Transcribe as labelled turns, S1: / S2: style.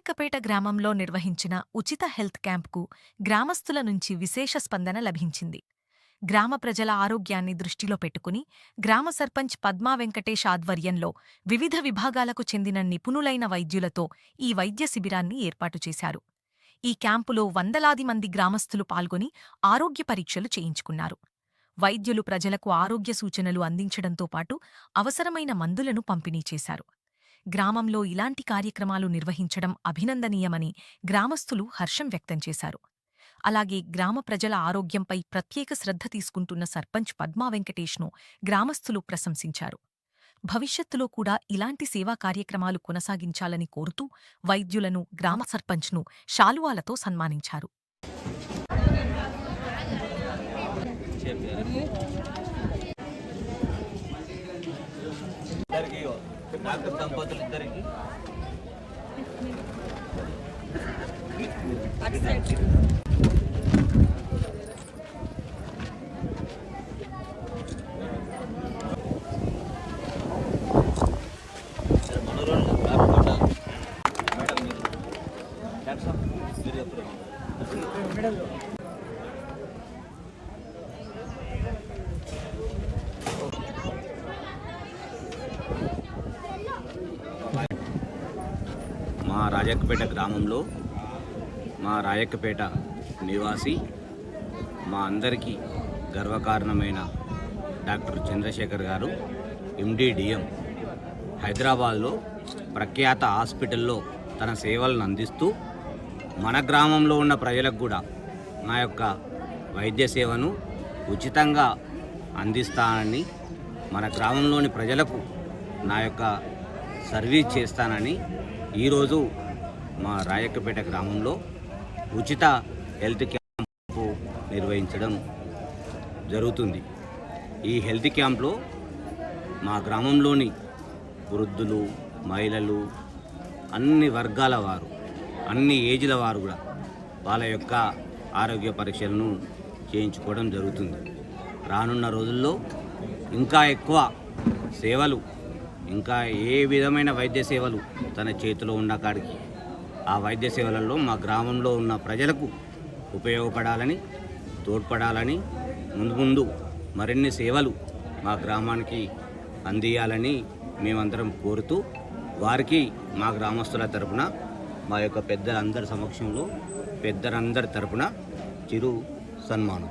S1: రాయక్కపేట గ్రామంలో నిర్వహించిన ఉచిత హెల్త్ క్యాంప్కు గ్రామస్తుల నుంచి విశేష స్పందన లభించింది. గ్రామ ప్రజల ఆరోగ్యాన్ని దృష్టిలో పెట్టుకుని గ్రామ సర్పంచ్ పద్మా వెంకటేష్ ఆధ్వర్యంలో వివిధ విభాగాలకు చెందిన నిపుణులైన వైద్యులతో ఈ వైద్య శిబిరాన్ని ఏర్పాటు చేశారు. ఈ క్యాంపులో వందలాది మంది గ్రామస్తులు పాల్గొని ఆరోగ్య పరీక్షలు చేయించుకున్నారు. వైద్యులు ప్రజలకు ఆరోగ్య సూచనలు అందించడంతో పాటు అవసరమైన మందులను పంపిణీ చేశారు. గ్రామంలో ఇలాంటి కార్యక్రమాలు నిర్వహించడం అభినందనీయమని గ్రామస్తులు హర్షం వ్యక్తం చేశారు. అలాగే గ్రామ ప్రజల ఆరోగ్యంపై ప్రత్యేక శ్రద్ధ తీసుకుంటున్న సర్పంచ్ పద్మా వెంకటేష్ను గ్రామస్తులు ప్రశంసించారు. భవిష్యత్తులో కూడా ఇలాంటి సేవా కార్యక్రమాలు కొనసాగించాలని కోరుతూ వైద్యులను, గ్రామ సర్పంచ్ను శాలువాలతో సన్మానించారు.
S2: డాక్టర్ దంపతులు ఇద్దరికి మా రాయక్కపేట గ్రామంలో మా రాయక్కపేట నివాసి మా అందరికీ గర్వకారణమైన డాక్టర్ చంద్రశేఖర్ గారు ఎండిడిఎం హైదరాబాద్లో ప్రఖ్యాత హాస్పిటల్లో తన సేవలను అందిస్తూ మన గ్రామంలో ఉన్న ప్రజలకు కూడా నా యొక్క వైద్య సేవను ఉచితంగా అందిస్తానని, మన గ్రామంలోని ప్రజలకు నా యొక్క సర్వీస్ చేస్తానని ఈరోజు మా రాయక్కపేట గ్రామంలో ఉచిత హెల్త్ క్యాంపు నిర్వహించడం జరుగుతుంది. ఈ హెల్త్ క్యాంప్లో మా గ్రామంలోని వృద్ధులు, మహిళలు, అన్ని వర్గాల వారు, అన్ని ఏజ్ల వారు కూడా వాళ్ళ యొక్క ఆరోగ్య పరీక్షలను చేయించుకోవడం జరుగుతుంది. రానున్న రోజుల్లో ఇంకా ఎక్కువ సేవలు, ఇంకా ఏ విధమైన వైద్య సేవలు తన చేతిలో ఉన్న కాడికి ఆ వైద్య సేవలలో మా గ్రామంలో ఉన్న ప్రజలకు ఉపయోగపడాలని, తోడ్పడాలని, ముందు ముందు మరిన్ని సేవలు మా గ్రామానికి అందియాలని మేమందరం కోరుతూ, వారికి మా గ్రామస్తుల తరపున, మా యొక్క పెద్దలందరి సమక్షంలో పెద్దలందరి తరపున చిరు సన్మానం.